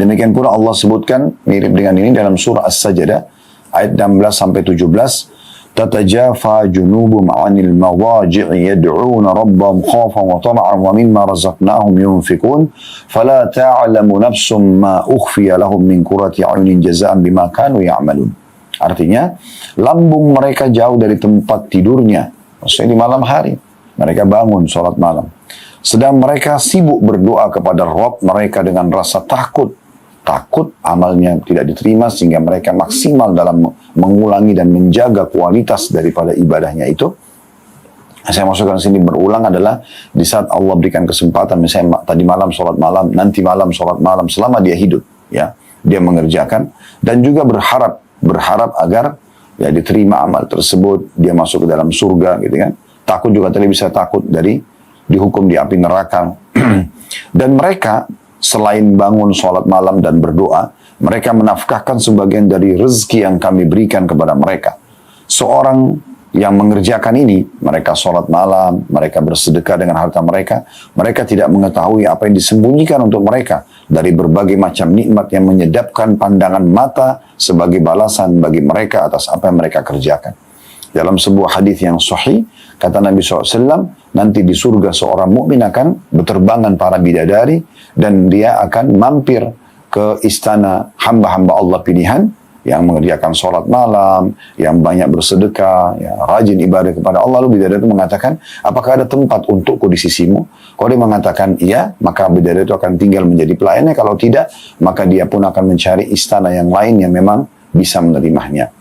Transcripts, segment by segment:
Demikian pula Allah sebutkan mirip dengan ini dalam surah As-Sajdah ayat 16 sampai 17. Tatajafa junubum 'anil mawaji'i yad'una rabbahum khawfan wa tama'an wa mimma razaqnahum yunfikun fala ta'lamu nafsum ma ukhfiya lahum min qurrati a'yunin jazaa'an bima kanu ya'malun. Artinya, lambung mereka jauh dari tempat tidurnya, maksudnya di malam hari. Mereka bangun sholat malam. Sedang mereka sibuk berdoa kepada Rabb mereka dengan rasa takut. Takut amalnya tidak diterima sehingga mereka maksimal dalam mengulangi dan menjaga kualitas daripada ibadahnya itu. Saya maksudkan sini berulang adalah di saat Allah berikan kesempatan, misalnya tadi malam sholat malam, nanti malam sholat malam, selama dia hidup, ya dia mengerjakan dan juga berharap agar ya diterima amal tersebut, dia masuk ke dalam surga, gitu kan. Takut juga tadi bisa takut dari dihukum di api neraka. Dan mereka selain bangun sholat malam dan berdoa, mereka menafkahkan sebagian dari rezeki yang kami berikan kepada mereka. Seorang yang mengerjakan ini, mereka sholat malam, mereka bersedekah dengan harta mereka, mereka tidak mengetahui apa yang disembunyikan untuk mereka dari berbagai macam nikmat yang menyedapkan pandangan mata sebagai balasan bagi mereka atas apa yang mereka kerjakan. Dalam sebuah hadis yang sahih, kata Nabi SAW, nanti di surga seorang mukmin akan berterbangan para bidadari dan dia akan mampir ke istana hamba-hamba Allah pilihan yang mengerjakan sholat malam, yang banyak bersedekah, ya, rajin ibadah kepada Allah. Lalu bidadari itu mengatakan, apakah ada tempat untukku di sisimu? Kalau dia mengatakan iya, maka bidadari itu akan tinggal menjadi pelayannya. Kalau tidak, maka dia pun akan mencari istana yang lain yang memang bisa menerimanya.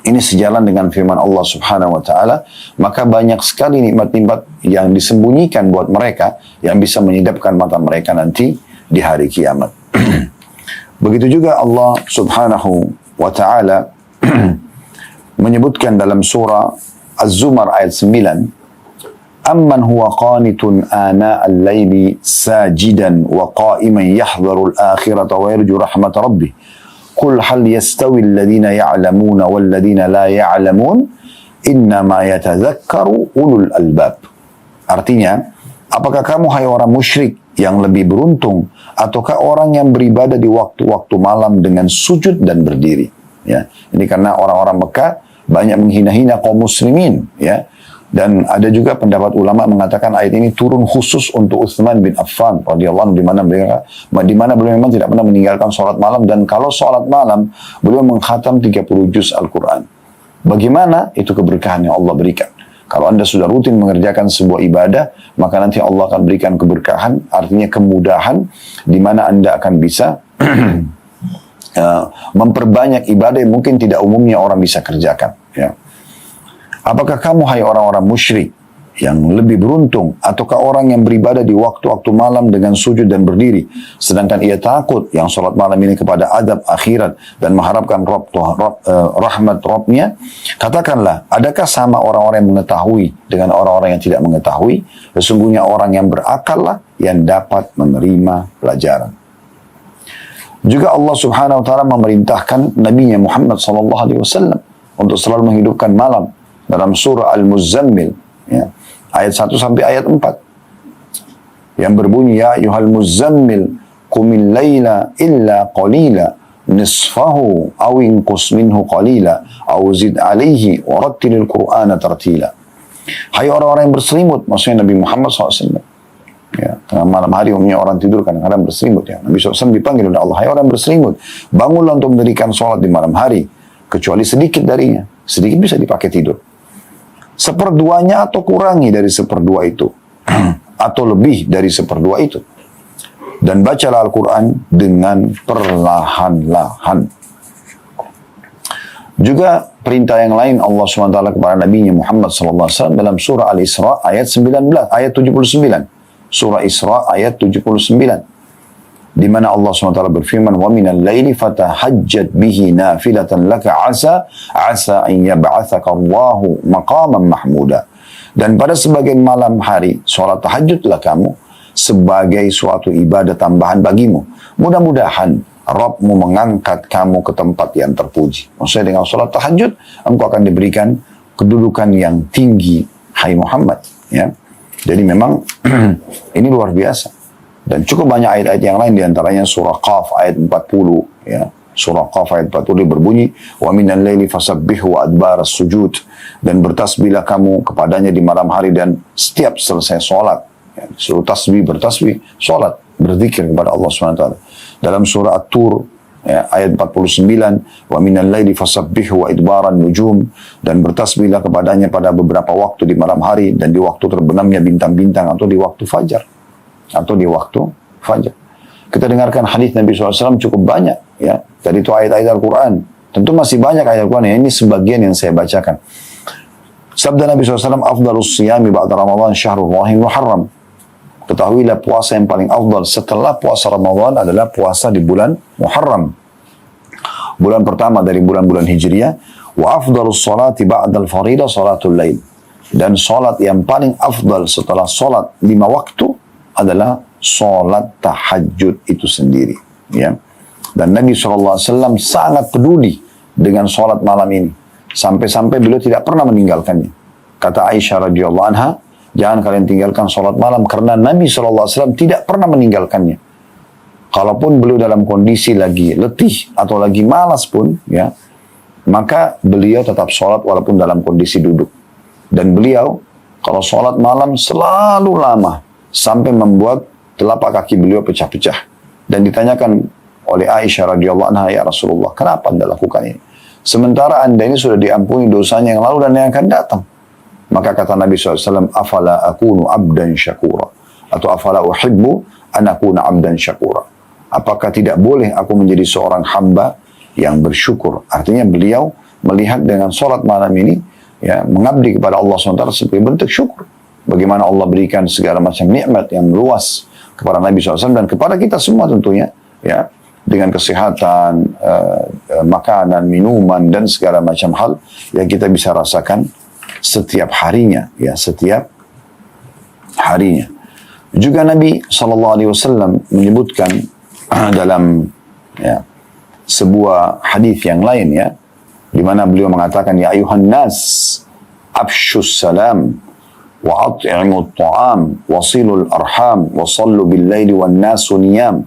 Ini sejalan dengan firman Allah Subhanahu wa Ta'ala, maka banyak sekali nikmat-nikmat yang disembunyikan buat mereka yang bisa menyedapkan mata mereka nanti di hari kiamat. Begitu juga Allah Subhanahu wa Ta'ala menyebutkan dalam surah Az-Zumar ayat 9, amman huwa qanitun ana al-layli sajidan wa qa'iman yahdharu al-akhirata wa yarju rahmat rabbih. Qul hal yastawi alladhina ya'lamuna walladhina la ya'lamun innama yatadhakkaru ulul albab. Artinya, apakah kamu hai orang musyrik yang lebih beruntung ataukah orang yang beribadah di waktu-waktu malam dengan sujud dan berdiri? Ya, ini karena orang-orang Mekah banyak menghina-hina kaum muslimin, ya. Dan ada juga pendapat ulama mengatakan ayat ini turun khusus untuk Utsman bin Affan radhiyallahu anhu, di mana beliau memang tidak pernah meninggalkan sholat malam, dan kalau sholat malam beliau mengkhatam 30 juz Al-Quran. Bagaimana itu keberkahan yang Allah berikan? Kalau Anda sudah rutin mengerjakan sebuah ibadah, maka nanti Allah akan berikan keberkahan, artinya kemudahan, di mana Anda akan bisa memperbanyak ibadah yang mungkin tidak umumnya orang bisa kerjakan, ya. Apakah kamu hai orang-orang musyrik yang lebih beruntung ataukah orang yang beribadah di waktu-waktu malam dengan sujud dan berdiri, sedangkan ia takut yang sholat malam ini kepada adab akhirat dan mengharapkan rahmat Rabbnya? Katakanlah, adakah sama orang-orang yang mengetahui dengan orang-orang yang tidak mengetahui? Sesungguhnya orang yang berakal lah yang dapat menerima pelajaran. Juga Allah Subhanahu wa Ta'ala memerintahkan Nabi Muhammad SAW untuk selalu menghidupkan malam dalam surah Al-Muzammil, ya, ayat 1 sampai ayat 4 yang berbunyi, ya ayyuhal muzammil qumil laila illa qalila nisfahu aw inqus minhu qalila aw zid alaihi warattilil qur'ana tartila. Hai orang-orang yang berselimut, maksudnya Nabi Muhammad SAW, ya, tengah malam hari umumnya orang tidur kadang-kadang berselimut, ya. Nabi SAW dipanggil oleh Allah, hai orang yang berselimut, bangunlah untuk mendirikan sholat di malam hari kecuali sedikit darinya. Sedikit bisa dipakai tidur, seperduanya atau kurangi dari seperdua itu atau lebih dari seperdua itu, dan bacalah Al-Quran dengan perlahan-lahan. Juga perintah yang lain Allah SWT kepada Nabi Muhammad SAW dalam surah Al-Isra ayat 79, surah Isra ayat 79, di mana Allah SWT berfirman, wa minal laili fatahajjat bihi nafilatan laka asa an yab'atsaka Allahu maqaman mahmuda. Dan pada sebagian malam hari salat tahajudlah kamu sebagai suatu ibadah tambahan bagimu. Mudah-mudahan Rabbmu mengangkat kamu ke tempat yang terpuji. Maksudnya dengan salat tahajud engkau akan diberikan kedudukan yang tinggi, hai Muhammad, ya. Jadi memang ini luar biasa. Dan cukup banyak ayat-ayat yang lain, diantaranya surah Qaf ayat 40, ya. Surah Qaf ayat 40 berbunyi, wa minal laili fasabbihu wa adbaras sujud, dan bertasbihlah kamu kepadanya di malam hari dan setiap selesai sholat. Ya, suruh tasbih, bertasbih, sholat, berzikir kepada Allah SWT. Dalam surah At-Tur, ya, ayat 49, wa minal laili fasabbihu wa idbaran nujum, dan bertasbihlah kepadanya pada beberapa waktu di malam hari dan di waktu terbenamnya bintang-bintang, atau di waktu fajar. Kita dengarkan hadis Nabi SAW cukup banyak, ya. Tadi itu ayat-ayat Al-Quran. Tentu masih banyak ayat Al-Quran, ya. Ini sebagian yang saya bacakan. Sabda Nabi SAW, afdalus siyami ba'da Ramadan syahrullahi muharram. Ketahuilah puasa yang paling afdal setelah puasa Ramadan adalah puasa di bulan Muharram. Bulan pertama dari bulan-bulan Hijriah. Wa afdalus salati ba'dal faridah salatul lail. Dan salat yang paling afdal setelah salat 5 waktu adalah salat tahajud itu sendiri. Ya. Dan Nabi SAW sangat peduli dengan salat malam ini. Sampai-sampai beliau tidak pernah meninggalkannya. Kata Aisyah radhiyallahu anha, jangan kalian tinggalkan salat malam, karena Nabi SAW tidak pernah meninggalkannya. Kalaupun beliau dalam kondisi lagi letih atau lagi malas pun, ya, maka beliau tetap salat walaupun dalam kondisi duduk. Dan beliau kalau salat malam selalu lama, sampai membuat telapak kaki beliau pecah-pecah. Dan ditanyakan oleh Aisyah radhiyallahu anha, ya Rasulullah, kenapa Anda lakukan ini? Sementara Anda ini sudah diampuni dosanya yang lalu dan yang akan datang. Maka kata Nabi SAW, afala akunu abdan syakura, atau afala uhibbu an akuna abdan syakura. Apakah tidak boleh aku menjadi seorang hamba yang bersyukur? Artinya beliau melihat dengan sholat malam ini, ya, mengabdi kepada Allah SWT sebagai bentuk syukur. Bagaimana Allah berikan segala macam nikmat yang luas kepada Nabi SAW dan kepada kita semua tentunya, ya, dengan kesehatan, makanan, minuman, dan segala macam hal yang kita bisa rasakan setiap harinya, ya, setiap harinya. Juga Nabi SAW menyebutkan dalam, ya, sebuah hadis yang lain, ya, di mana beliau mengatakan, ya ayuhan nas, afshus salam, wa at'imut ta'am, wasilul arham, wa sallu bil laili wan nasu niyam,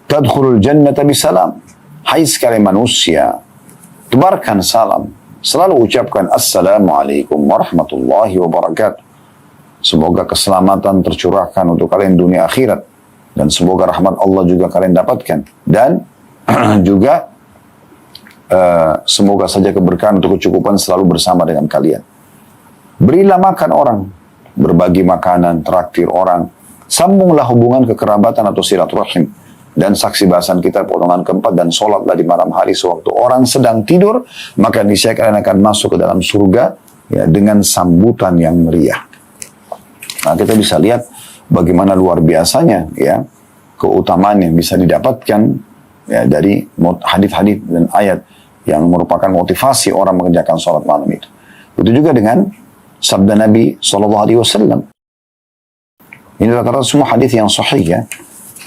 tadkhulul jannata bisalam. Hai sekalian manusia, tebarkan salam, selalu ucapkan assalamualaikum warahmatullahi wabarakatuh. Semoga keselamatan tercurahkan untuk kalian dunia akhirat, dan semoga rahmat Allah juga kalian dapatkan, dan juga semoga saja keberkahan untuk kecukupan selalu bersama dengan kalian. Berilah makan orang, berbagi makanan, traktir orang, sambunglah hubungan kekerabatan atau silaturahim, dan saksi bahasan kita potongan keempat, dan sholatlah di malam hari sewaktu orang sedang tidur, maka niscaya kalian akan masuk ke dalam surga, ya, dengan sambutan yang meriah. Nah, kita bisa lihat bagaimana luar biasanya, ya, keutamaan yang bisa didapatkan, ya, dari hadis-hadis dan ayat yang merupakan motivasi orang mengerjakan sholat malam itu. Itu juga dengan sabda Nabi SAW. Ini rata-rata semua hadis yang sahih, ya.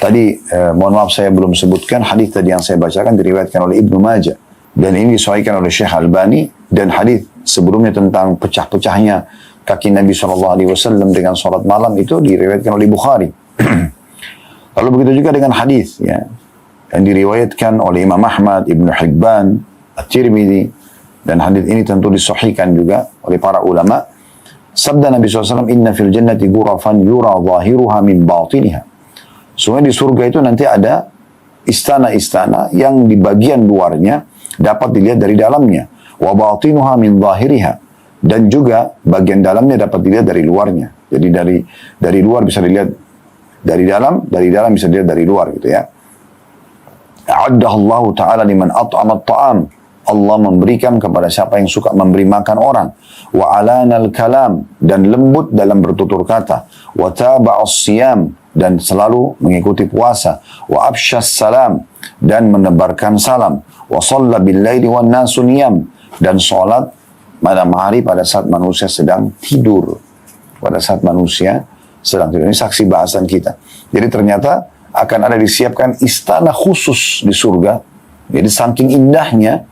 Tadi, mohon maaf saya belum sebutkan hadis tadi yang saya bacakan diriwayatkan oleh Ibnu Majah, dan ini disahihkan oleh Syekh Albani, dan hadis sebelumnya tentang pecah-pecahnya kaki Nabi SAW dengan sholat malam itu diriwayatkan oleh Bukhari. Lalu begitu juga dengan hadis, ya, yang diriwayatkan oleh Imam Ahmad, Ibnu Hibban, At-Tirmidzi, dan hadis ini tentu disahihkan juga oleh para ulama. Sabda Nabi SAW, inna fil jannati ghurafan yura zahiruha min batiniha. Sungguh di surga itu nanti ada istana-istana yang di bagian luarnya dapat dilihat dari dalamnya. Wa batinuha min zahiriha. Dan juga bagian dalamnya dapat dilihat dari luarnya. Jadi dari luar bisa dilihat dari dalam bisa dilihat dari luar, gitu, ya. A'addahallahu ta'ala liman at'amat ta'am. Allah memberikan kepada siapa yang suka memberi makan orang. Wa alanal kalam, dan lembut dalam bertutur kata. Wa taba'as siyam, dan selalu mengikuti puasa. Wa afsyas salam, dan menebarkan salam. Wa shalla bil laili wan nasu niyam, dan salat malam hari pada saat manusia sedang tidur. Pada saat manusia sedang tidur. Ini saksi bahasan kita. Jadi ternyata akan ada disiapkan istana khusus di surga. Jadi saking indahnya,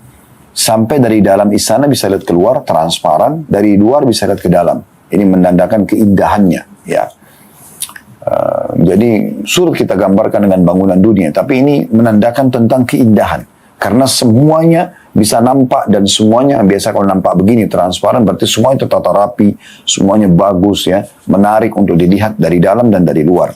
sampai dari dalam istana bisa lihat keluar transparan, dari luar bisa lihat ke dalam. Ini menandakan keindahannya, ya. Jadi sulit kita gambarkan dengan bangunan dunia, tapi ini menandakan tentang keindahan. Karena semuanya bisa nampak dan semuanya biasa kalau nampak begini transparan berarti semuanya tertata rapi, semuanya bagus ya, menarik untuk dilihat dari dalam dan dari luar.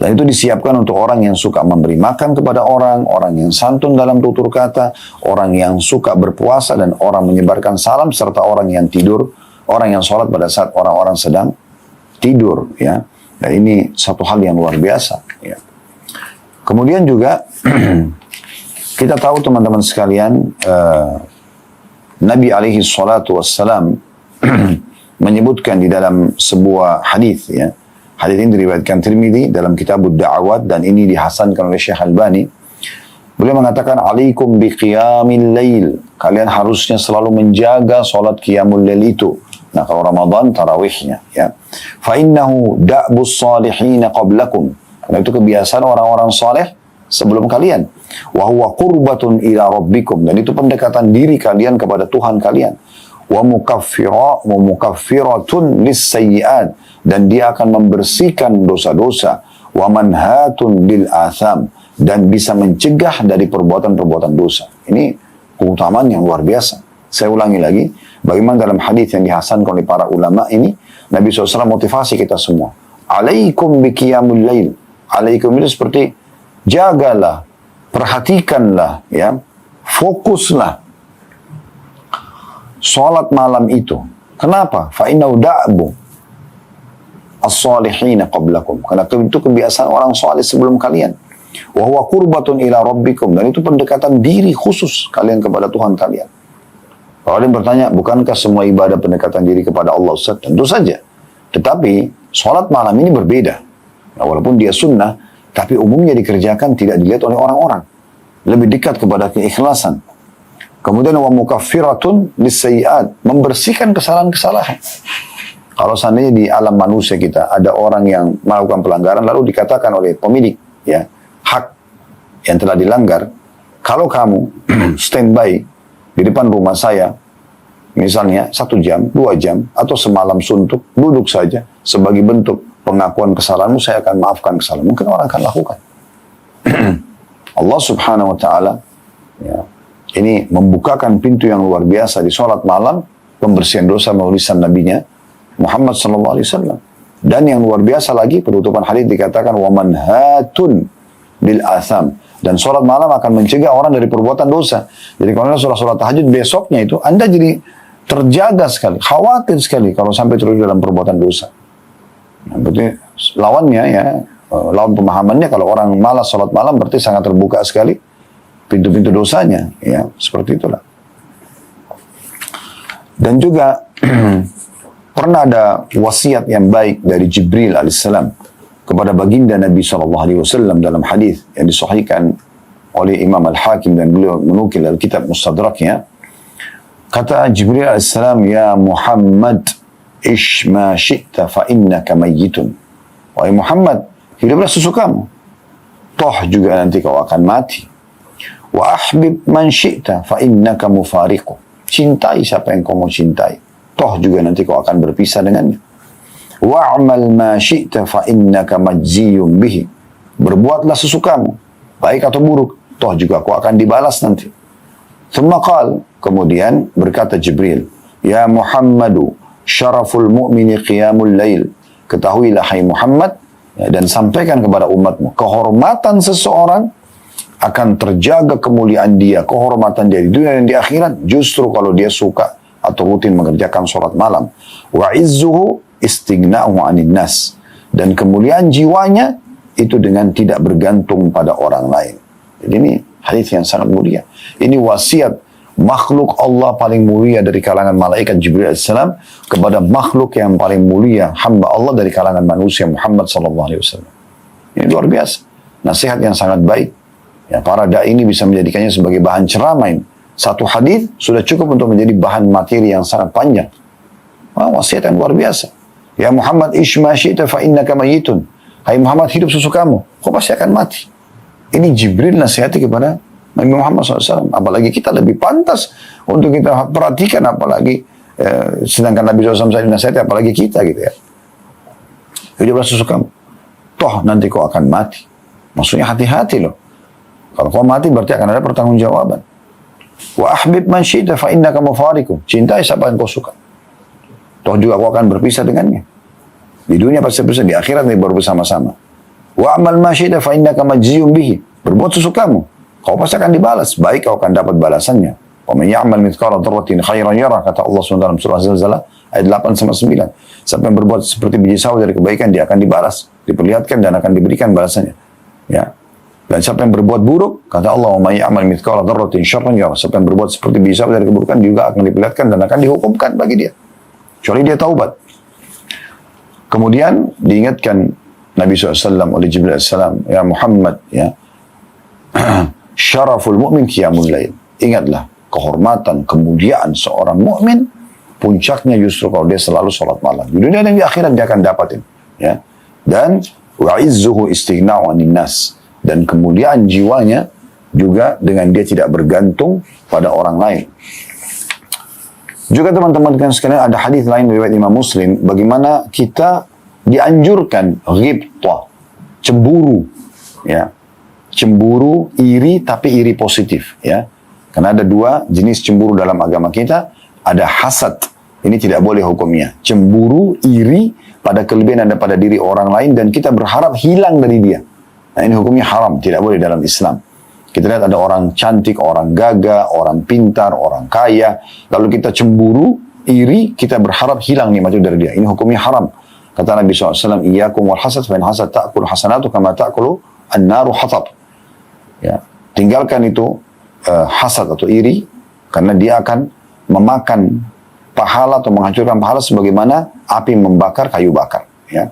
Dan itu disiapkan untuk orang yang suka memberi makan kepada orang, orang yang santun dalam tutur kata, orang yang suka berpuasa dan orang menyebarkan salam serta orang yang tidur, orang yang sholat pada saat orang-orang sedang tidur ya. Dan ini satu hal yang luar biasa ya. Kemudian juga kita tahu teman-teman sekalian, Nabi alaihi salatu wassalam menyebutkan di dalam sebuah hadis ya. Hadis ini diriwayatkan Tirmidzi dalam kitab Ad-Da'awat dan ini dihasankan oleh Syekh Albani. Beliau mengatakan, "Alaikum biqiyamil lail." Kalian harusnya selalu menjaga salat qiyamul lail itu. Nah, kalau Ramadan tarawihnya ya. Fa innahu da'bus salihin qablakum. Karena itu kebiasaan orang-orang saleh sebelum kalian. Wa huwa qurbatun ila rabbikum. Dan itu pendekatan diri kalian kepada Tuhan kalian. Wa mukaffiratun lis-sayyi'at. Dan dia akan membersihkan dosa-dosa. Wa manhatun lil atham. Dan bisa mencegah dari perbuatan-perbuatan dosa. Ini keutamaan yang luar biasa. Saya ulangi lagi, bagaimana dalam hadis yang dihasankan oleh para ulama ini, Nabi SAW motivasi kita semua. Alaikum biqiyamul lail. Alaikum itu seperti jagalah, perhatikanlah, ya, fokuslah salat malam itu. Kenapa? Fa innahu da'bu as-salihina qablakum. Karena itu kebiasaan orang saleh sebelum kalian. Wa huwa qurbatun ila rabbikum. Dan itu pendekatan diri khusus kalian kepada Tuhan kalian. Kalau ada yang bertanya, bukankah semua ibadah pendekatan diri kepada Allah Ustaz? Tentu saja. Tetapi, sholat malam ini berbeda. Nah, walaupun dia sunnah, tapi umumnya dikerjakan tidak dilihat oleh orang-orang. Lebih dekat kepada keikhlasan. Kemudian, wa mukaffiratun lis-sayyi'at. Membersihkan kesalahan-kesalahan. Kalau seandainya di alam manusia kita, ada orang yang melakukan pelanggaran, lalu dikatakan oleh pemilik, ya, hak yang telah dilanggar, kalau kamu standby di depan rumah saya, misalnya 1 jam, 2 jam, atau semalam suntuk, duduk saja sebagai bentuk pengakuan kesalahanmu, saya akan maafkan kesalahan. Mungkin orang akan lakukan. Allah subhanahu wa ta'ala ya, ini membukakan pintu yang luar biasa di sholat malam, pembersihan dosa melalui lisan nabinya Muhammad sallallahu alaihi wasallam. Dan yang luar biasa lagi, penutupan hadis dikatakan wa manhatun bil atham. Dan sholat malam akan mencegah orang dari perbuatan dosa. Jadi kalau Anda sholat tahajud besoknya itu, Anda jadi terjaga sekali, khawatir sekali kalau sampai terus dalam perbuatan dosa. Nah, berarti lawannya ya, lawan pemahamannya kalau orang malas sholat malam berarti sangat terbuka sekali pintu-pintu dosanya. Ya, seperti itulah. Dan juga pernah ada wasiat yang baik dari Jibril alaihissalam kepada baginda Nabi SAW dalam hadis yang disahihkan oleh Imam Al-Hakim dan beliau menukil dalam kitab Mustadraknya. Kata Jibril AS, "Ya Muhammad, ish ma syi'ta fa innaka mayyitun." Wahai Muhammad, hiduplah sesukamu. Toh juga nanti kau akan mati. Wa ahbib man syi'ta fa innaka mufariqu. Cintai siapa yang kau mau cintai. Toh juga nanti kau akan berpisah dengannya. Wa'amal ma syi'ta fa innaka majziyun bihi. Berbuatlah sesukamu, baik atau buruk, toh juga kau akan dibalas nanti. Thumma qal, kemudian berkata Jibril, "Ya Muhammadu, syaraful mu'mini qiyamul lail." Ketahuilah hai Muhammad, ya, dan sampaikan kepada umatmu, kehormatan seseorang akan terjaga kemuliaan dia, kehormatan dia di dunia dan di akhirat, justru kalau dia suka atau rutin mengerjakan sholat malam. Wa izzuhu istighna'u 'anil nas. Dan kemuliaan jiwanya itu dengan tidak bergantung pada orang lain. Jadi ini hadis yang sangat mulia. Ini wasiat makhluk Allah paling mulia dari kalangan malaikat Jibril AS kepada makhluk yang paling mulia, hamba Allah dari kalangan manusia Muhammad SAW. Ini luar biasa. Nasihat yang sangat baik. Ya, para da'i ini bisa menjadikannya sebagai bahan ceramah. Satu hadis sudah cukup untuk menjadi bahan materi yang sangat panjang. Wasiat yang luar biasa. Ya Muhammad, ish ma syi'ta fa innaka mayyitun. Hai Muhammad, hidup sesukamu, kau pasti akan mati. Ini Jibril nasihati kepada Nabi Muhammad SAW. Apalagi kita lebih pantas untuk kita perhatikan, apalagi sedangkan Nabi SAW nasihati, apalagi kita gitu ya. hiduplah sesukamu. Toh nanti kau akan mati. Maksudnya hati-hati loh. Kalau kau mati berarti akan ada pertanggungjawaban. Wa ahbib man syi'ta fa innaka mufariqun. Cintai siapa yang kau suka. Toh juga kau akan berpisah dengannya. Di dunia pasti berpisah, di akhirat nanti baru bersama-sama. Wa amal ma syi'ta fa innaka majziyun bihi. Berbuat sesukamu, kau pasti akan dibalas. Baik kau akan dapat balasannya. Wa man ya'mal mithqala dzarratin khairan yarah, kata Allah SWT dalam surah Az-Zalzalah ayat 8-9. Siapa yang berbuat seperti biji sawi dari kebaikan, dia akan dibalas, diperlihatkan dan akan diberikan balasannya. Ya. Dan siapa yang berbuat buruk, kata Allah, "Wa may ya'mal mithqala dzarratin syarran yarah." Siapa yang berbuat seperti biji sawi dari keburukan juga akan diperlihatkan dan akan dihukumkan bagi dia. Kecuali dia taubat. Kemudian diingatkan Nabi SAW oleh Jibril AS, ya Muhammad, ya, syaraful mu'min qiyamul lail. Ingatlah, kehormatan, kemuliaan seorang mukmin puncaknya justru kalau dia selalu sholat malam. Di dunia dan di akhirat dia akan dapatin. Ya. Dan wa'izzuhu istighna'u 'anil nas. Dan kemuliaan jiwanya juga dengan dia tidak bergantung pada orang lain. Juga teman-teman sekalian, ada hadis lain riwayat Imam Muslim bagaimana kita dianjurkan ghibtah, cemburu, ya. Cemburu iri tapi iri positif, ya. Karena ada dua jenis cemburu dalam agama kita, ada hasad. Ini tidak boleh hukumnya. Cemburu, iri pada kelebihan ada pada diri orang lain dan kita berharap hilang dari dia. Nah, ini hukumnya haram, tidak boleh dalam Islam. Kita lihat ada orang cantik, orang gagah, orang pintar, orang kaya. Lalu kita cemburu, iri, kita berharap hilang nikmat itu dari dia. Ini hukumnya haram. Kata Nabi SAW, "Iyyakum wal hasad, fa in hasad ta'kul hasanatu kama ta'kulu an-naru hatab." Ya, tinggalkan itu hasad atau iri, karena dia akan memakan pahala atau menghancurkan pahala sebagaimana api membakar kayu bakar. Ya.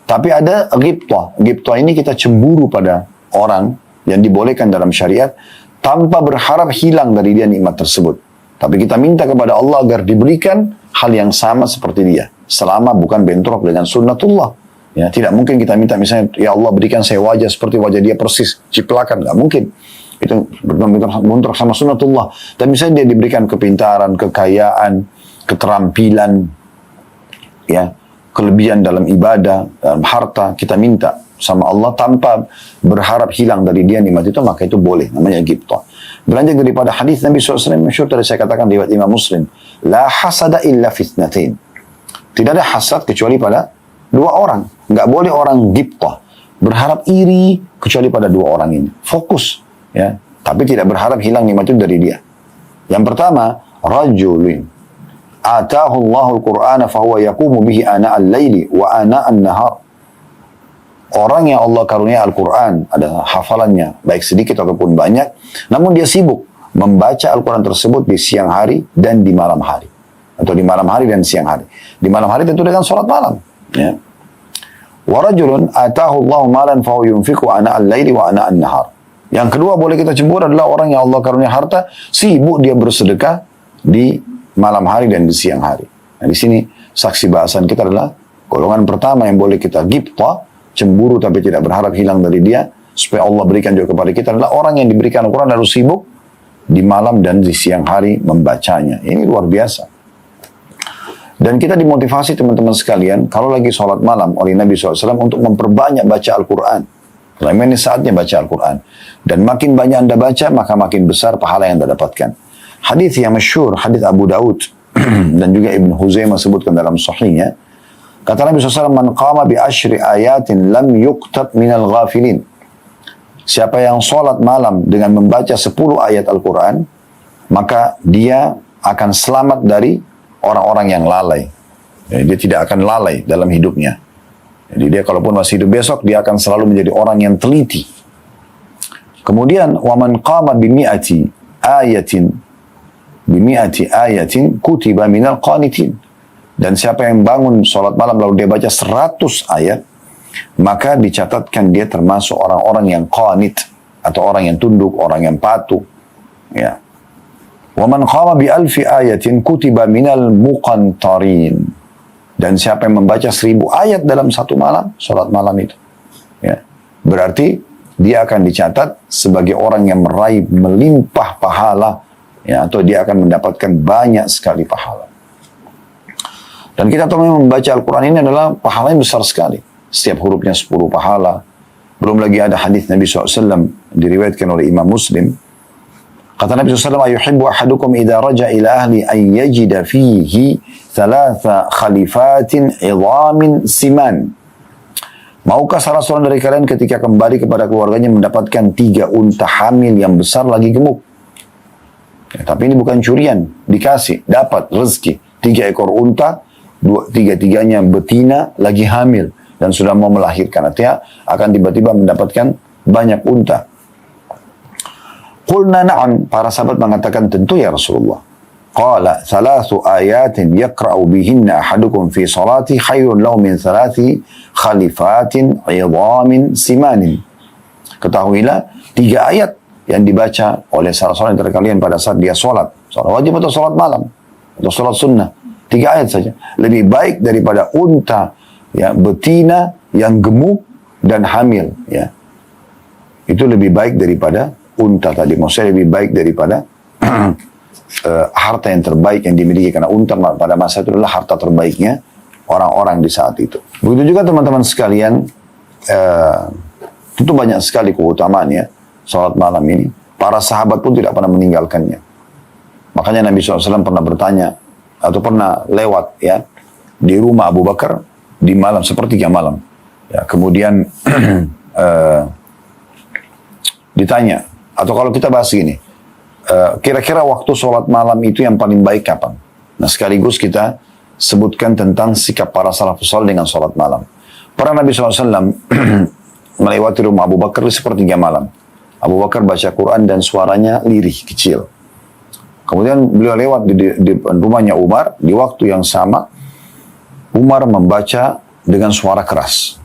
Tapi ada ghibtah. Ghibtah ini kita cemburu pada orang yang dibolehkan dalam syariat tanpa berharap hilang dari dia nikmat tersebut. Tapi kita minta kepada Allah agar diberikan hal yang sama seperti dia. Selama bukan bentrok dengan sunnatullah. Ya, tidak mungkin kita minta misalnya, ya Allah berikan saya wajah seperti wajah dia persis. Ciplakan, nggak mungkin. Itu bentrok sama sunnatullah. Dan misalnya dia diberikan kepintaran, kekayaan, keterampilan, ya, kelebihan dalam ibadah, dalam harta, kita minta sama Allah tanpa berharap hilang dari dia nikmat itu, maka itu boleh, namanya ghibtah. Beranjak daripada hadis Nabi SAW, masyhur tadi saya katakan riwayat Imam Muslim, la hasada illa fitnatain. Tidak ada hasad kecuali pada dua orang. Nggak boleh orang ghibtah, berharap iri kecuali pada dua orang ini. Fokus, ya, tapi tidak berharap hilang nikmat itu dari dia. Yang pertama, rajulin atahu Allahul Qur'ana fahuwa yaqumu bihi ana al-laili wa ana an-nahar. Orang yang Allah karunia Al-Quran, ada hafalannya, baik sedikit ataupun banyak, namun dia sibuk membaca Al-Quran tersebut di siang hari dan di malam hari. Atau di malam hari dan siang hari. Di malam hari tentu dengan sholat malam. Ya. Wa rajulun atahu Allahu malan fahuwa yunfiqu ana al-laili wa ana an-nahar. Yang kedua boleh kita cemburu adalah orang yang Allah karunia harta, sibuk dia bersedekah di malam hari dan di siang hari. Nah, di sini saksi bahasan kita adalah golongan pertama yang boleh kita ghibtah, cemburu tapi tidak berharap hilang dari dia, supaya Allah berikan juga kepada kita adalah orang yang diberikan Al-Quran lalu sibuk di malam dan di siang hari membacanya. Ini luar biasa. Dan kita dimotivasi teman-teman sekalian, kalau lagi sholat malam oleh Nabi SAW untuk memperbanyak baca Al-Quran. Karena ini saatnya baca Al-Quran. Dan makin banyak Anda baca, maka makin besar pahala yang Anda dapatkan. Hadis yang masyhur, hadis Abu Daud dan juga Ibn Huzaimah sebutkan dalam sahihnya. Kata Nabi SAW, "Man qama bi asyri ayatin lam yuktab minal ghafilin." Siapa yang sholat malam dengan membaca 10 ayat Al-Quran, maka dia akan selamat dari orang-orang yang lalai. Jadi dia tidak akan lalai dalam hidupnya. Jadi dia kalaupun masih hidup besok, dia akan selalu menjadi orang yang teliti. Kemudian, "Wa man qama bi mi'ati ayatin kutiba minal qanitin." Dan siapa yang bangun sholat malam lalu dia baca 100 ayat, maka dicatatkan dia termasuk orang-orang yang qanit, atau orang yang tunduk, orang yang patuh. Ya. Wa man qama bi alfi ayatin kutiba minal muqantarin. Dan siapa yang membaca 1000 ayat dalam satu malam, sholat malam itu, ya, berarti dia akan dicatat sebagai orang yang meraih melimpah pahala, ya, atau dia akan mendapatkan banyak sekali pahala. Dan kita tahu memang membaca Al-Quran ini adalah pahalanya besar sekali. setiap hurufnya 10 pahala. Belum lagi ada hadis Nabi SAW diriwayatkan oleh Imam Muslim. Kata Nabi SAW, "Ayuhibbu ahadukum idza raja ila ahli an yajida fihi thalatha khalifatin 'idhamin siman." Maukah salah seorang dari kalian ketika kembali kepada keluarganya mendapatkan 3 unta hamil yang besar lagi gemuk? Ya, tapi ini bukan curian, dikasih, dapat rezeki. 3 ekor unta, 3-tiganya betina lagi hamil dan sudah mau melahirkan. Artinya akan tiba-tiba mendapatkan banyak unta. Qulna na'am, para sahabat mengatakan tentu ya Rasulullah. Qala thalathu ayatin yaqra'u bihinna ahadukum fi salati khairun lahu min thalathi khalifatin 'idhamin simanin. Ketahuilah 3 ayat yang dibaca oleh salah seorang dari kalian pada saat dia sholat. Sholat wajib atau sholat malam atau sholat sunnah. 3 ayat saja. Lebih baik daripada unta ya, betina yang gemuk dan hamil. Ya. Itu lebih baik daripada unta tadi. Maksudnya lebih baik daripada harta yang terbaik yang dimiliki. Karena unta pada masa itu adalah harta terbaiknya orang-orang di saat itu. Begitu juga teman-teman sekalian, tentu banyak sekali keutamaan ya, salat malam ini. Para sahabat pun tidak pernah meninggalkannya. Makanya Nabi SAW pernah bertanya, atau pernah lewat ya, di rumah Abu Bakar, di malam, sepertiga malam. Ya, kemudian ditanya, atau kalau kita bahas gini, kira-kira waktu sholat malam itu yang paling baik kapan? Nah sekaligus kita sebutkan tentang sikap para salafus saleh dengan sholat malam. Para Nabi SAW melewati rumah Abu Bakar di sepertiga malam. Abu Bakar baca Quran dan suaranya lirih, kecil. Kemudian beliau lewat di rumahnya Umar, di waktu yang sama, Umar membaca dengan suara keras.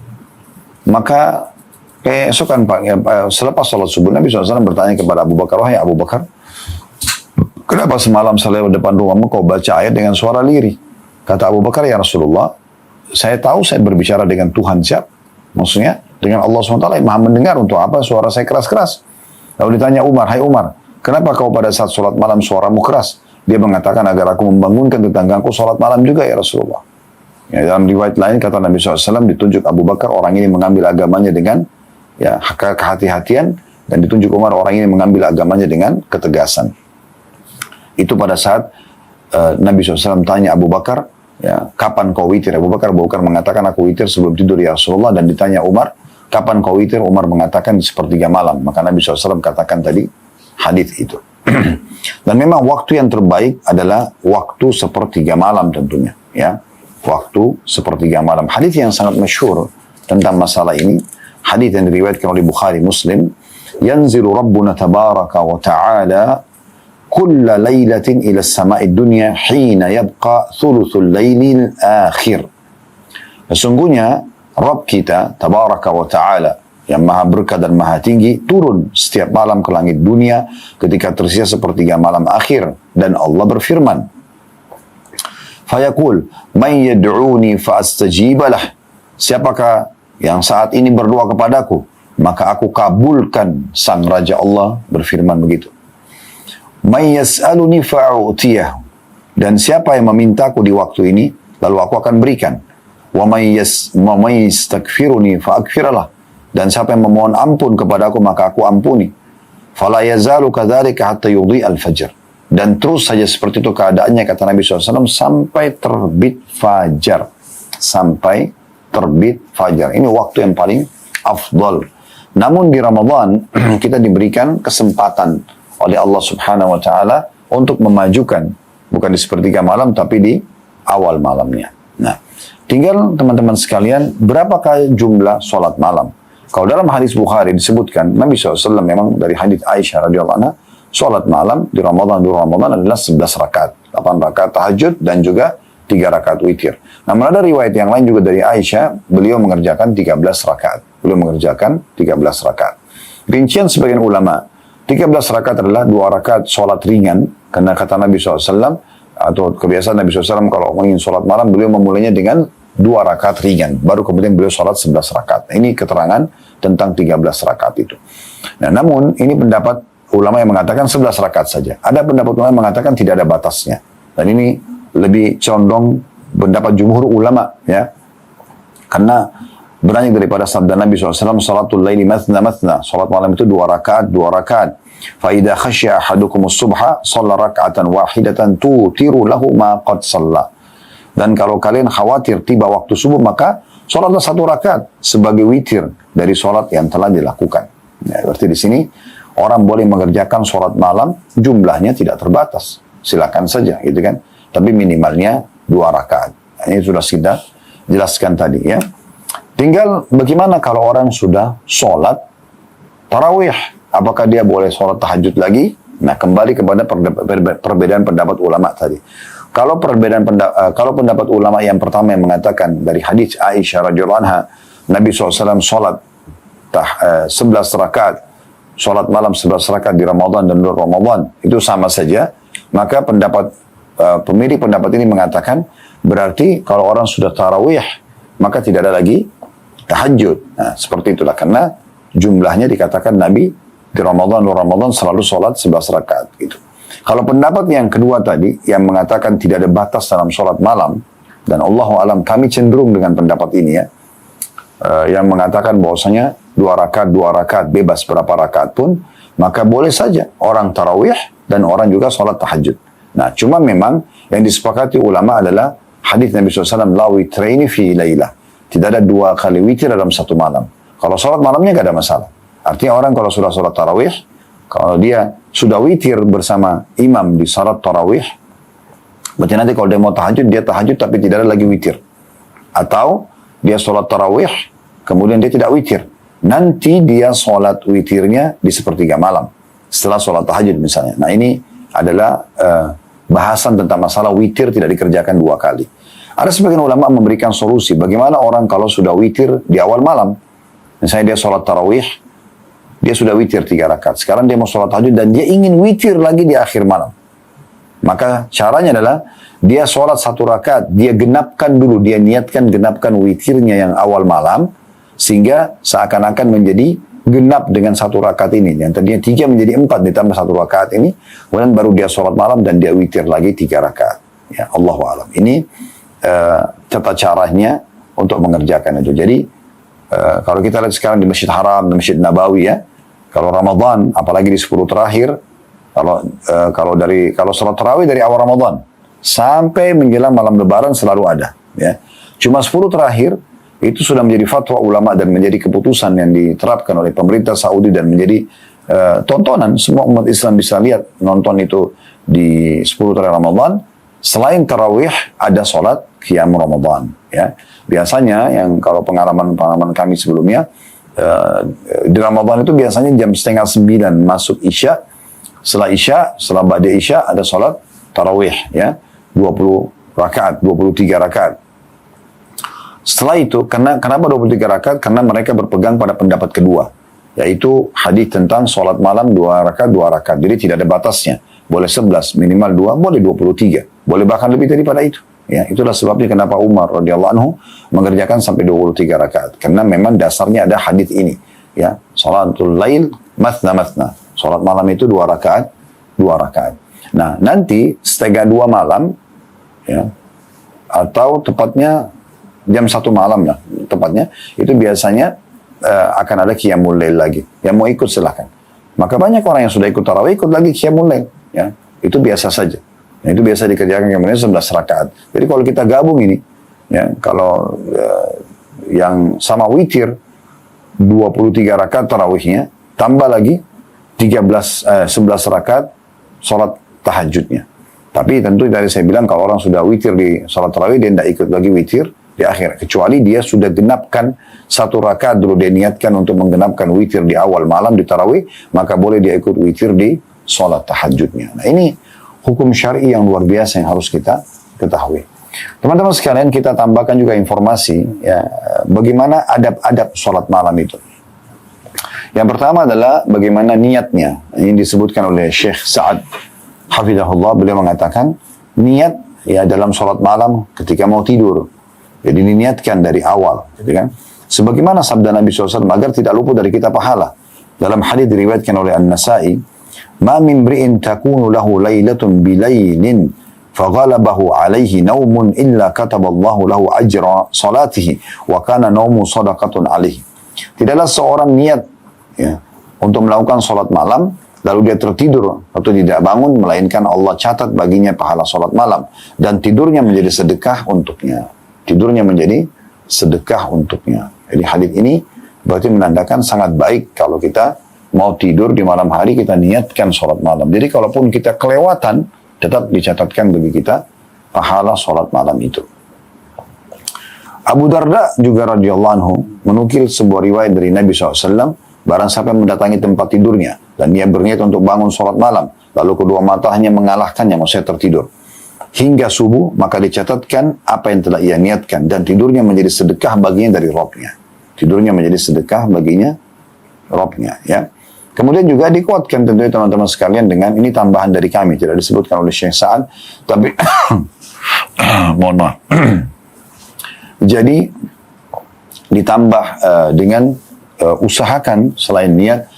Maka keesokan selepas sholat subuh, Nabi SAW bertanya kepada Abu Bakar, "Wahai Abu Bakar, kenapa semalam saya lewat depan rumahmu kau baca ayat dengan suara lirih?" Kata Abu Bakar, "Ya Rasulullah, saya tahu saya berbicara dengan Tuhan siap." Maksudnya dengan Allah SWT yang maha mendengar, untuk apa suara saya keras-keras. Lalu ditanya Umar, "Hai Umar, kenapa kau pada saat sholat malam suaramu keras?" Dia mengatakan, "Agar aku membangunkan tetanggaku sholat malam juga ya Rasulullah." Ya, dalam riwayat lain kata Nabi SAW, ditunjuk Abu Bakar, orang ini mengambil agamanya dengan ya kehati-hatian, dan ditunjuk Umar, orang ini mengambil agamanya dengan ketegasan. Itu pada saat Nabi SAW tanya Abu Bakar, ya, "Kapan kau witir?" Abu Bakar mengatakan, "Aku witir sebelum tidur ya Rasulullah." Dan ditanya Umar, "Kapan kau witir?" Umar mengatakan di sepertiga malam. Maka Nabi SAW katakan tadi hadis itu. Dan memang waktu yang terbaik adalah waktu sepertiga malam tentunya, ya. Waktu sepertiga malam. Hadis yang sangat masyhur tentang masalah ini, hadis yang diriwayatkan oleh Bukhari Muslim, "Yanzilu Rabbuna tabaraka wa ta'ala kulla laylatin ila as-sama'i dunya hina yabqa thuluthul laylil akhir." Sesungguhnya Rabb kita tabaraka wa ta'ala yang maha berkah dan maha tinggi turun setiap malam ke langit dunia ketika tersisa sepertiga malam akhir, dan Allah berfirman, "Fayaqul man yad'uni fa'astajibalah." Siapakah yang saat ini berdoa kepadaku, maka aku kabulkan. Sang Raja Allah berfirman begitu. "Man yas'aluni fa'u'tiyahu." Dan siapa yang memintaku di waktu ini, lalu aku akan berikan. "Wa man yastakfiruni fa'akfiralah." Dan siapa yang memohon ampun kepadaku, maka aku ampuni. "Fala yazalu kadzalika hatta yudhi'al fajr." Dan terus saja seperti itu keadaannya, kata Nabi SAW, sampai terbit fajar. Sampai terbit fajar. Ini waktu yang paling afdal. Namun di Ramadan kita diberikan kesempatan oleh Allah Subhanahu wa Ta'ala untuk memajukan, bukan di sepertiga malam tapi di awal malamnya. Nah, tinggal teman-teman sekalian, berapakah jumlah sholat malam? Kalau dalam hadis Bukhari disebutkan, Nabi SAW memang dari hadis Aisyah radhiyallahu anha, sholat malam di Ramadan adalah 11 rakaat, 8 rakaat tahajud dan juga 3 rakaat witir. Namun ada riwayat yang lain juga dari Aisyah, beliau mengerjakan 13 rakaat. Rincian sebagian ulama, 13 rakaat adalah 2 rakaat sholat ringan, karena kata Nabi SAW, atau kebiasaan Nabi SAW kalau ingin sholat malam, beliau memulainya dengan 2 rakaat ringan, baru kemudian beliau sholat 11 rakaat. Ini keterangan tentang 13 rakaat itu. Nah, namun ini pendapat ulama yang mengatakan 11 rakaat saja. Ada pendapat ulama yang mengatakan tidak ada batasnya. Dan ini lebih condong pendapat jumhur ulama, ya. Karena Beranjak daripada sabda Nabi SAW, salatul laili mathna mathna. Salat malam itu 2 rakaat, 2 rakaat. Fa'idha khasya ahadukumus subha, salla raka'atan wahidatan tutiru lahu ma qad salla. Dan kalau kalian khawatir tiba waktu subuh, maka salatlah 1 rakaat sebagai witir dari salat yang telah dilakukan. Ya, berarti di sini orang boleh mengerjakan salat malam, jumlahnya tidak terbatas. Silakan saja, gitu kan. Tapi minimalnya 2 rakaat. Ini sudah kita jelaskan tadi, ya. Tinggal bagaimana kalau orang sudah sholat tarawih, apakah dia boleh sholat tahajud lagi? Nah, kembali kepada perbedaan pendapat ulama tadi. Kalau pendapat ulama yang pertama yang mengatakan dari hadis Aisyah radhiyallahu anha, Nabi SAW sholat 11 rakaat, sholat malam 11 rakaat di Ramadan dan luar Ramadan, itu sama saja. Maka pemilik pendapat ini mengatakan, berarti kalau orang sudah tarawih, maka tidak ada lagi tahajud. Nah, seperti itulah, karena jumlahnya dikatakan Nabi di Ramadan, luar Ramadan selalu sholat 11 rakaat gitu. Kalau pendapat yang kedua tadi, yang mengatakan tidak ada batas dalam sholat malam, dan Allahu alam kami cenderung dengan pendapat ini ya, yang mengatakan bahwasanya 2 rakaat bebas berapa rakaat pun, maka boleh saja orang tarawih dan orang juga sholat tahajud. Nah, cuma memang yang disepakati ulama adalah hadis Nabi SAW, la witraini fi lailah. Tidak ada 2 kali witir dalam 1 malam. Kalau sholat malamnya gak ada masalah. Artinya orang kalau sudah sholat tarawih, kalau dia sudah witir bersama imam di salat tarawih, berarti nanti kalau dia mau tahajud, dia tahajud tapi tidak ada lagi witir. Atau dia sholat tarawih, kemudian dia tidak witir. Nanti dia sholat witirnya di sepertiga malam, setelah sholat tahajud misalnya. Nah, ini adalah bahasan tentang masalah witir tidak dikerjakan 2 kali. Ada sebagian ulama memberikan solusi, bagaimana orang kalau sudah witir di awal malam. Misalnya dia sholat tarawih, dia sudah witir 3 rakaat. Sekarang dia mau sholat tahajud dan dia ingin witir lagi di akhir malam. Maka caranya adalah dia sholat 1 rakaat, dia genapkan dulu, dia niatkan genapkan witirnya yang awal malam, sehingga seakan-akan menjadi genap dengan 1 rakaat ini. Yang tadinya 3 menjadi 4 ditambah 1 rakaat ini, kemudian baru dia sholat malam dan dia witir lagi 3 rakaat. Ya, Allahu a'lam. Ini tata caranya untuk mengerjakan itu. Jadi kalau kita lihat sekarang di Masjid Haram, di Masjid Nabawi ya, kalau Ramadan, apalagi di 10 terakhir, kalau sholat tarawih dari awal Ramadan sampai menjelang malam Lebaran selalu ada. Ya, cuma 10 terakhir itu sudah menjadi fatwa ulama dan menjadi keputusan yang diterapkan oleh pemerintah Saudi dan menjadi tontonan semua umat Islam bisa lihat, nonton itu di 10 terakhir Ramadan. Selain tarawih ada sholat qiyam Ramadan. Ya, biasanya yang kalau pengalaman kami sebelumnya di Ramadan itu biasanya jam 8:30 masuk Isya. Setelah ba'da Isya ada sholat tarawih ya, 20 rakaat, 23 rakaat. Setelah itu, kenapa 23 rakaat? Karena mereka berpegang pada pendapat kedua, yaitu hadis tentang sholat malam 2 rakaat, 2 rakaat. Jadi tidak ada batasnya. Boleh 11, minimal 2, boleh 23. Boleh bahkan lebih daripada itu. Ya, itulah sebabnya kenapa Umar radhiyallahu anhu mengerjakan sampai 23 rakaat. Karena memang dasarnya ada hadis ini. Ya, sholatul lail mathna mathna. Sholat malam itu 2 rakaat, 2 rakaat. Nah, nanti setengah 2 malam, ya, atau tepatnya jam 1 malam lah, tepatnya, itu biasanya akan ada qiyamul lail lagi. Yang mau ikut silahkan. Maka banyak orang yang sudah ikut tarawih, ikut lagi qiyamul lail. Ya, itu biasa saja. Nah, itu biasa dikerjakan kemudian 11 rakaat. Jadi kalau kita gabung ini, ya, kalau yang sama witir 23 rakaat tarawihnya, tambah lagi 11 rakaat sholat tahajudnya. Tapi tentu dari saya bilang kalau orang sudah witir di sholat tarawih, dia tidak ikut lagi witir di akhir. Kecuali dia sudah genapkan 1 rakaat dulu, dia niatkan untuk menggenapkan witir di awal malam di tarawih, maka boleh dia ikut witir di sholat tahajudnya. Nah, ini hukum syar'i yang luar biasa yang harus kita ketahui. Teman-teman sekalian, kita tambahkan juga informasi ya, bagaimana adab-adab sholat malam itu. Yang pertama adalah bagaimana niatnya. Ini disebutkan oleh Syekh Sa'ad Hafidahullah, beliau mengatakan niat ya dalam sholat malam ketika mau tidur. Jadi diniatkan dari awal, gitu kan? Sebagaimana sabda Nabi SAW agar tidak luput dari kita pahala. Dalam hadis diriwayatkan oleh An-Nasa'i, "Ma min mri'in takunu lahu lailatun bilailin faghalabahu alaihi naumun illa kataballahu lahu ajra salatihi wa kana naumu sadaqatun alaihi. Tidaklah seorang niat ya, untuk melakukan salat malam lalu dia tertidur atau tidak bangun, melainkan Allah catat baginya pahala salat malam dan tidurnya menjadi sedekah untuknya. Tidurnya menjadi sedekah untuknya. Jadi hadis ini berarti menandakan sangat baik kalau kita mau tidur di malam hari kita niatkan salat malam. Jadi kalaupun kita kelewatan tetap dicatatkan bagi kita pahala salat malam itu. Abu Darda juga radhiyallahu anhu menukil sebuah riwayat dari Nabi SAW, barang siapa mendatangi tempat tidurnya dan dia berniat untuk bangun salat malam, lalu kedua matanya mengalahkannya, maksudnya tertidur, hingga subuh, maka dicatatkan apa yang telah ia niatkan dan tidurnya menjadi sedekah baginya dari Rabbnya. Tidurnya menjadi sedekah baginya Rabbnya. Ya. Kemudian juga dikuatkan tentunya teman-teman sekalian dengan ini tambahan dari kami, tidak disebutkan oleh Syekh Sa'ad, tapi mohon maaf. Jadi ditambah dengan usahakan selain niat,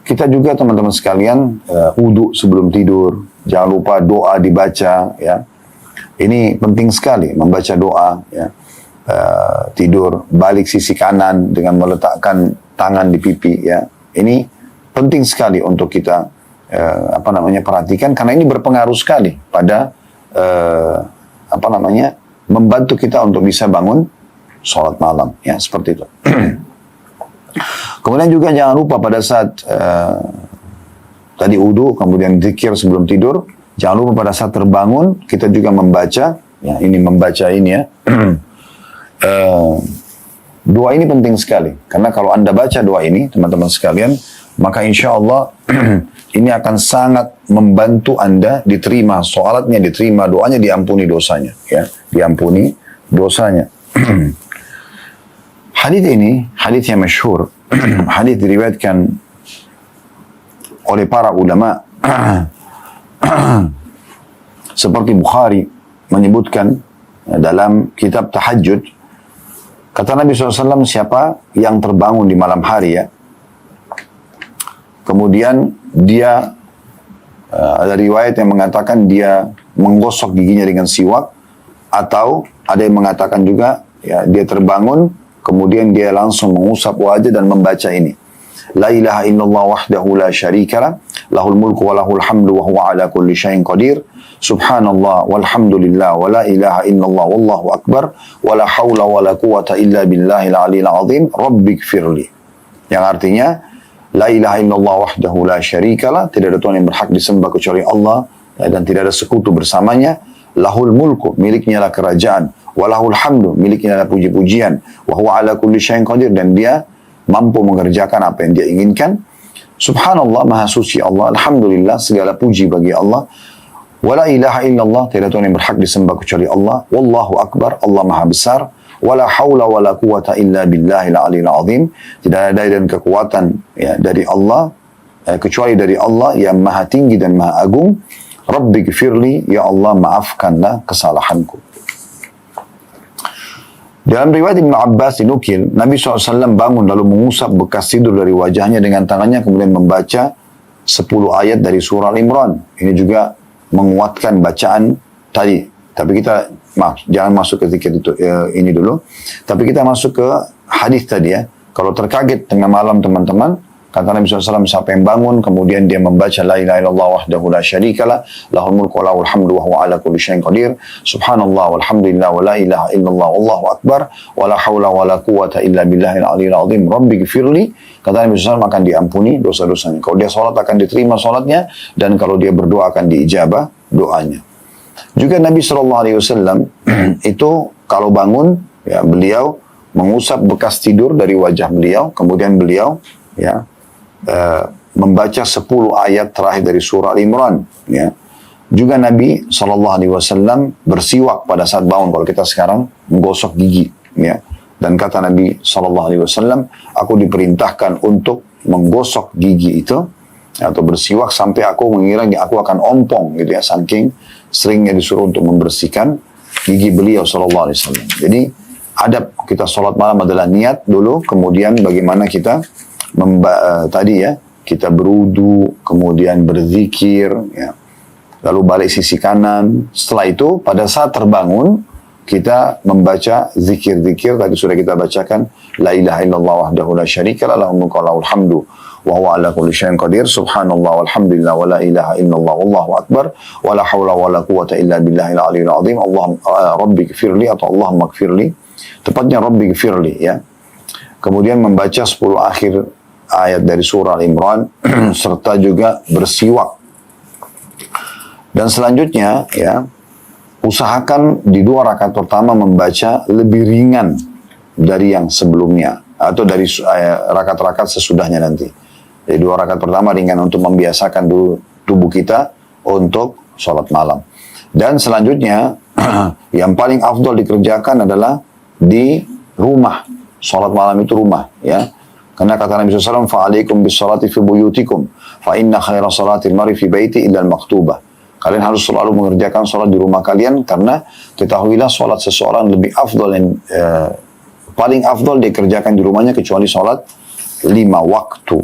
kita juga teman-teman sekalian wudu sebelum tidur, jangan lupa doa dibaca ya. Ini penting sekali membaca doa ya. Tidur balik sisi kanan dengan meletakkan tangan di pipi ya. Ini penting sekali untuk kita perhatikan karena ini berpengaruh sekali pada membantu kita untuk bisa bangun sholat malam ya, seperti itu. Kemudian juga jangan lupa pada saat tadi wudu, kemudian zikir sebelum tidur, jangan lupa pada saat terbangun kita juga membaca ya, doa ini penting sekali karena kalau Anda baca doa ini teman-teman sekalian, maka insya Allah ini akan sangat membantu Anda diterima sholatnya, diterima doanya, diampuni dosanya ya, diampuni dosanya. Hadis ini, hadis yang masyhur, hadis diriwayatkan oleh para ulama seperti Bukhari menyebutkan dalam kitab Tahajjud, kata Nabi SAW, siapa yang terbangun di malam hari ya, kemudian dia ada riwayat yang mengatakan dia menggosok giginya dengan siwak, atau ada yang mengatakan juga ya, dia terbangun kemudian dia langsung mengusap wajah dan membaca ini. La ilaha illallah wahdahu la syarikalah, lahul mulku wa lahul hamdu wa huwa ala kulli syai'in qadir. Subhanallah walhamdulillah wa la ilaha illallah wallahu akbar wa la hawla wa la quwata illa billahil aliyil azim rabbighfirli. Yang artinya la ilaha illallah wahdahu la syarikalah, tidak ada Tuhan yang berhak disembah kecuali Allah dan tidak ada sekutu bersamanya. Lahul mulku, miliknya lah kerajaan, walahul hamdu, miliknya lah puji-pujian, wa huwa ala kulli syai'in qadir, dan dia mampu mengerjakan apa yang dia inginkan. Subhanallah, maha suci Allah, alhamdulillah, segala puji bagi Allah. Wala ilaha illallah, tidak Tuhan yang berhak disembah kecuali Allah. Wallahu akbar, Allah maha besar. Wala hawla wala quwata illa billahil aliyil azim, tidak ada daya dan kekuatan ya, dari Allah kecuali dari Allah yang maha tinggi dan maha agung. Rabbighfirli, ya Allah maafkanlah kesalahanku. Dalam riwayat Ibn Abbas dinukil, Nabi SAW bangun lalu mengusap bekas tidur dari wajahnya dengan tangannya, kemudian membaca 10 ayat dari surah Al-Imran. Ini juga menguatkan bacaan tadi. Tapi kita, jangan masuk ke zikir itu, ini dulu. Tapi kita masuk ke hadis tadi ya. Kalau terkaget tengah malam teman-teman, kata Nabi SAW, siapa yang bangun, kemudian dia membaca la ilaha illallah wahdahu la syarikalah, lahul mulku wa lahul hamdu wa huwa ala kulli syai'in qadir, subhanallah walhamdulillah wa la ilaha illallah wallahu akbar, wa la hawla wa la quwata illa billahil aliyil azim, rabbighfirli, kata Nabi SAW, akan diampuni dosa-dosanya. Kalau dia sholat akan diterima sholatnya, dan kalau dia berdoa akan diijabah doanya. Juga Nabi SAW itu kalau bangun, ya, beliau mengusap bekas tidur dari wajah beliau, kemudian beliau ya membaca 10 ayat terakhir dari surah Al-Imran ya. Juga Nabi SAW bersiwak pada saat bangun, kalau kita sekarang menggosok gigi ya. Dan kata Nabi SAW, aku diperintahkan untuk menggosok gigi itu atau bersiwak sampai aku mengira aku akan ompong gitu ya, saking seringnya disuruh untuk membersihkan gigi beliau SAW. Jadi adab kita sholat malam adalah niat dulu, kemudian bagaimana kita tadi ya, kita berudu, kemudian berzikir ya. lalu balik sisi kanan. Setelah itu, pada saat terbangun, kita membaca zikir-zikir, tadi sudah kita bacakan, La ilaha illallah wahdahu la syarika lah, lahul mulku wa lahul hamdu, wa huwa ala kulli syai'in qadir, subhanallah walhamdulillah, wa la ilaha illallah, wallahu akbar, wa la hawla wa la quwwata illa billahil aliyyil azim, Rabbi gfirli, atau Allahumma gfirli, tepatnya Rabbi gfirli, ya. Kemudian membaca 10 akhir ayat dari surah Al-Imran, serta juga bersiwak. Dan selanjutnya, ya, usahakan di 2 rakaat pertama membaca lebih ringan dari yang sebelumnya, atau dari rakaat-rakaat sesudahnya nanti. Jadi 2 rakaat pertama ringan untuk membiasakan dulu tubuh kita untuk sholat malam. Dan selanjutnya, yang paling afdol dikerjakan adalah di rumah. Sholat malam itu rumah, ya. Karena kata Nabi SAW, fa'alaikum bis salati fi buyutikum, fa inna khaira salatil mar'i fi baiti illa al-maktubah. Kalian harus selalu mengerjakan sholat di rumah kalian, karena ketahuilah sholat seseorang lebih afdol, paling afdol dikerjakan di rumahnya, kecuali sholat 5 waktu.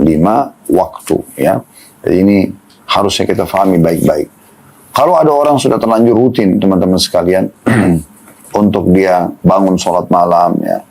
5 waktu, ya. Jadi ini harusnya kita fahami baik-baik. Kalau ada orang sudah terlanjur rutin, teman-teman sekalian, untuk dia bangun sholat malam, ya,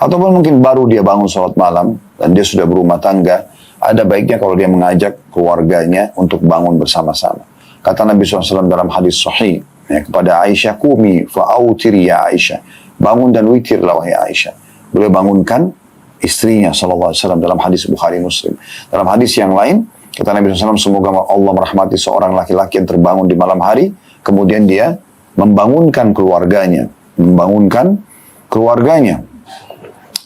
ataupun mungkin baru dia bangun sholat malam, dan dia sudah berumah tangga, ada baiknya kalau dia mengajak keluarganya untuk bangun bersama-sama. Kata Nabi SAW dalam hadis sahih, ya, kepada Aisyah, Qumi fa'autiri ya Aisyah, bangun dan witirlah wahai Aisyah. Beliau bangunkan istrinya SAW dalam hadis Bukhari Muslim. Dalam hadis yang lain, kata Nabi SAW, semoga Allah merahmati seorang laki-laki yang terbangun di malam hari, kemudian dia membangunkan keluarganya.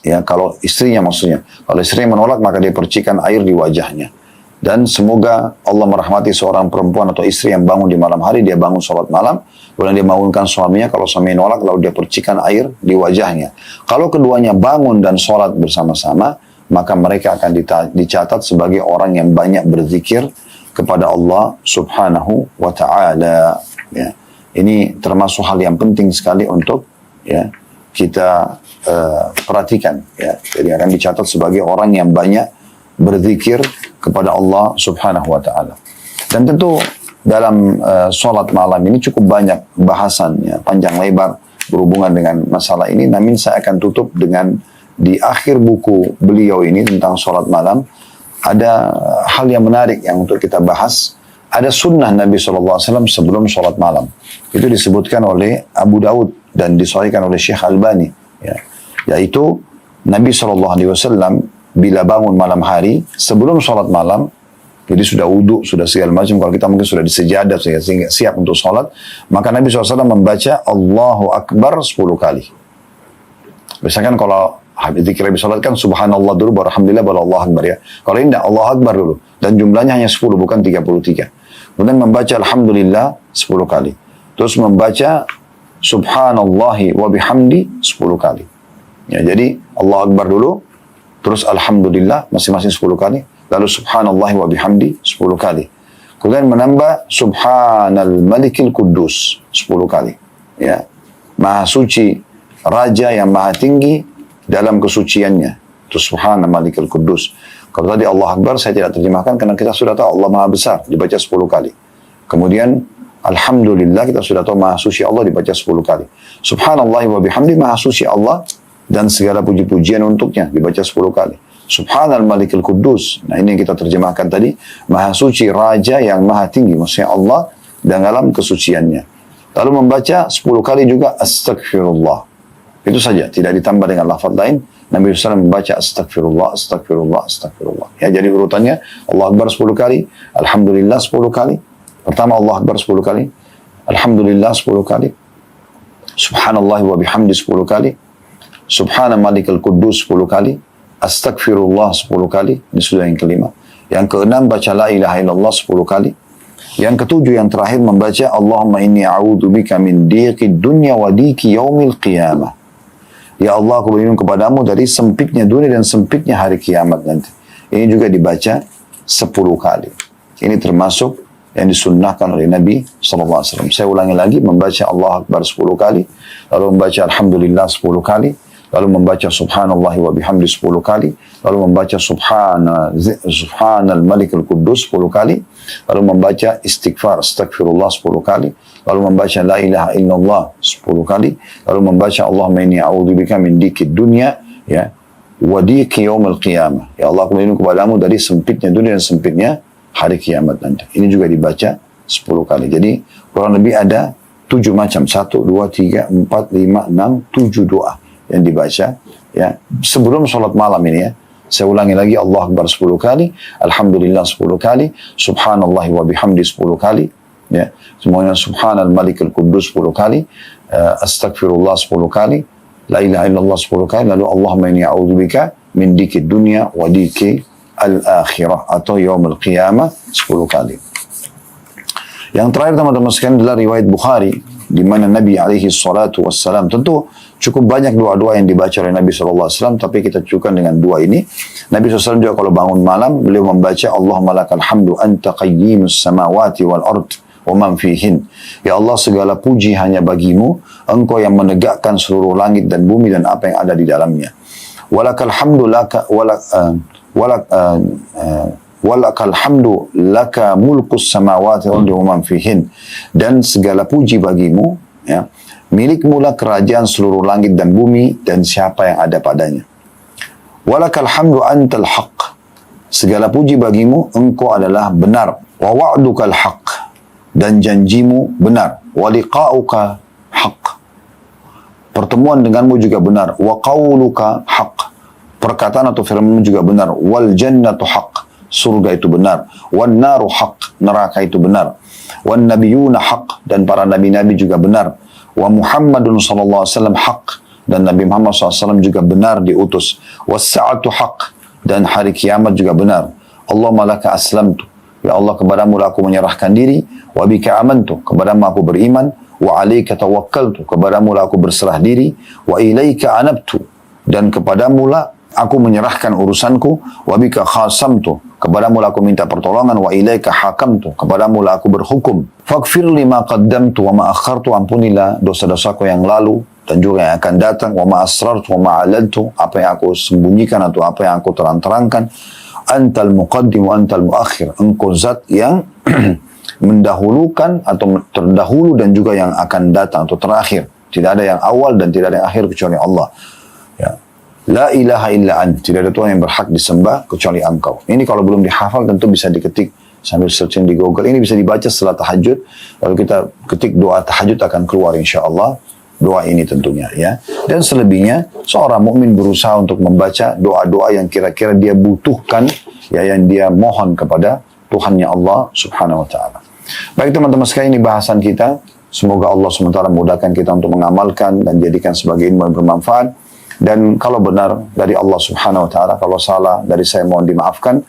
Ya, kalau istrinya maksudnya. Kalau istrinya menolak, maka dia percikan air di wajahnya. Dan semoga Allah merahmati seorang perempuan atau istri yang bangun di malam hari, dia bangun sholat malam, kemudian dia bangunkan suaminya, kalau suaminya nolak, lalu dia percikan air di wajahnya. Kalau keduanya bangun dan sholat bersama-sama, maka mereka akan dicatat sebagai orang yang banyak berzikir kepada Allah subhanahu wa ta'ala. Ya. Ini termasuk hal yang penting sekali untuk, ya, kita perhatikan, ya. Jadi akan dicatat sebagai orang yang banyak berzikir kepada Allah subhanahu wa ta'ala. Dan tentu dalam sholat malam ini cukup banyak bahasan, ya, panjang lebar berhubungan dengan masalah ini. Namun saya akan tutup dengan, di akhir buku beliau ini tentang sholat malam, ada hal yang menarik yang untuk kita bahas. Ada sunnah Nabi SAW sebelum sholat malam. Itu disebutkan oleh Abu Daud dan disahihkan oleh Syekh Albani, ya. Yaitu Nabi SAW bila bangun malam hari sebelum sholat malam, jadi sudah wudhu, sudah segala macam, kalau kita mungkin sudah disejadah sehingga siap untuk sholat, maka Nabi SAW membaca Allahu Akbar 10 kali. Misalkan kalau zikir habis sholat kan subhanallah dulu, baru alhamdulillah, baru Allah Akbar, ya. Kalau ini tidak, Allah Akbar dulu, dan jumlahnya hanya 10, bukan 33. Kemudian membaca alhamdulillah 10 kali. Terus membaca subhanallahi wa bihamdi 10 kali. Ya, jadi Allah Akbar dulu, terus alhamdulillah masing-masing 10 kali, lalu subhanallah wa bihamdi 10 kali. Kemudian menambah subhanal malikil kudus 10 kali. Ya. Maha suci, raja yang maha tinggi dalam kesuciannya. Itu subhanal malikil kudus. Kalau tadi Allah Akbar saya tidak terjemahkan karena kita sudah tahu Allah maha besar, dibaca 10 kali. Kemudian alhamdulillah kita sudah tahu maha suci Allah, dibaca 10 kali. Subhanallah wa bihamdi, maha suci Allah dan segala puji-pujian untuknya, dibaca 10 kali. Subhanal malikil kudus, nah ini yang kita terjemahkan tadi, maha suci raja yang maha tinggi, maksudnya Allah dan dalam kesuciannya. Lalu membaca 10 kali juga astagfirullah. Itu saja, tidak ditambah dengan lafaz lain. Nabi SAW membaca astagfirullah, astagfirullah, astagfirullah. Ya, jadi urutannya Allah Akbar 10 kali, alhamdulillah 10 kali. Pertama Allah Akbar 10 kali, alhamdulillah 10 kali, subhanallah wa bihamdi 10 kali, subhana malikal kudus 10 kali, astagfirullah 10 kali, ini sudah yang kelima. Yang keenam baca la ilaha illallah 10 kali. Yang ketujuh, yang terakhir, membaca Allahumma inni a'udzubika min diqid dunya wa diqi yaumil qiyamah. Ya Allah, aku berlindung kepadamu dari sempitnya dunia dan sempitnya hari kiamat nanti. Ini juga dibaca 10 kali. Ini termasuk yang disunnahkan oleh Nabi SAW. Saya ulangi lagi, membaca Allah Akbar 10 kali, lalu membaca Alhamdulillah 10 kali, lalu membaca subhanallah wa bihamdi 10 kali, lalu membaca subhanal malikul quddus 10 kali, lalu membaca istighfar, astagfirullah 10 kali, lalu membaca la ilaha illallah 10 kali, lalu membaca Allahumma inni a'udzubika min dikid dunya, ya, wa diki yaumil qiyamah. Ya Allah, aku berlindung kepadamu dari sempitnya dunia dan sempitnya hari kiamat nanti. Ini juga dibaca 10 kali. Jadi kurang lebih ada 7 macam. 1, 2, 3, 4, 5, 6, 7 doa yang dibaca, ya, sebelum sholat malam ini, ya. Saya ulangi lagi, Allah Akbar 10 kali, Alhamdulillah 10 kali, Subhanallah wa bihamdi 10 kali, ya. Semuanya Subhanal Malikul Quddus 10 kali, Astagfirullah 10 kali, La ilaha illallah 10 kali, lalu Allahumma inni a'udzubika min dikid dunya wa diki al-akhirah atau yaumil qiyamah 10 kali. Yang terakhir teman-teman sekalian adalah riwayat Bukhari, di mana Nabi alaihi salatu wassalam, tentu cukup banyak doa-doa yang dibaca oleh Nabi SAW, tapi kita cukupkan dengan dua ini. Nabi SAW juga kalau bangun malam, beliau membaca Allahumma lakal hamdu anta qayyimus samawati wal ard wa man fihin. Ya Allah, segala puji hanya bagimu, engkau yang menegakkan seluruh langit dan bumi dan apa yang ada di dalamnya. Walakal hamdu laka walakal hamdu laka mulkus samawati wal ardi wa man fihin. Dan segala puji bagimu, ya, milikmulah kerajaan seluruh langit dan bumi dan siapa yang ada padanya. Walakal hamdu antal haq. Segala puji bagimu, engkau adalah benar. Wa wa'dukal haq. Dan janjimu benar. Wa liqa'uka haq. Pertemuan denganmu juga benar. Wa qawluka haq. Perkataan atau firmanmu juga benar. Wal jannatu haq. Surga itu benar. Wan naru haq. Neraka itu benar. Wan nabiyuna haq. Dan para nabi-nabi juga benar. Wa Muhammadun sallallahu alaihi wasallam haq. Dan Nabi Muhammad SAW juga benar diutus. Was sa'atu haq. Dan hari kiamat juga benar. Allahumma laka aslamtu. Ya Allah, kepadamu aku menyerahkan diri. Wa bika amantu. Kepadamu aku beriman. Wa alaika tawakkaltu. Kepadamu aku berserah diri. Wa ilaika anabtu. Dan kepadamu aku menyerahkan urusanku. Wa bika khasamtu. Kepadamu aku minta pertolongan. Wa ilaika hakamtu. Kepadamu aku berhukum. Faghfir lima qaddamtu wa ma akhartu. Ampunilah dosa-dosaku yang lalu dan juga yang akan datang. Wa ma asrartu wa ma alantu. Apa yang aku sembunyikan atau apa yang aku terang-terangkan. Antal muqaddim wa antal muakhir. Engkau zat yang mendahulukan atau terdahulu dan juga yang akan datang atau terakhir. Tidak ada yang awal dan tidak ada yang akhir kecuali Allah. Ya. La ilaha illa ant. Tidak ada Tuhan yang berhak disembah kecuali engkau. Ini kalau belum dihafal tentu bisa diketik sambil searching di Google. Ini bisa dibaca setelah tahajud. Lalu kita ketik doa tahajud akan keluar insyaAllah. Doa ini tentunya, ya. Dan selebihnya seorang mukmin berusaha untuk membaca doa-doa yang kira-kira dia butuhkan, ya, yang dia mohon kepada Tuhannya Allah Subhanahu wa taala. Baik teman-teman sekalian, ini bahasan kita. Semoga Allah SWT memudahkan kita untuk mengamalkan dan jadikan sebagai ilmu yang bermanfaat. Dan kalau benar dari Allah Subhanahu wa taala, kalau salah dari saya mohon dimaafkan.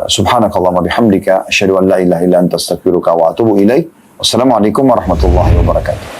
Subhanakallahumma bihamdika asyhadu an la ilaha illa anta astaghfiruka wa atubu ilaik. Wassalamualaikum warahmatullahi wabarakatuh.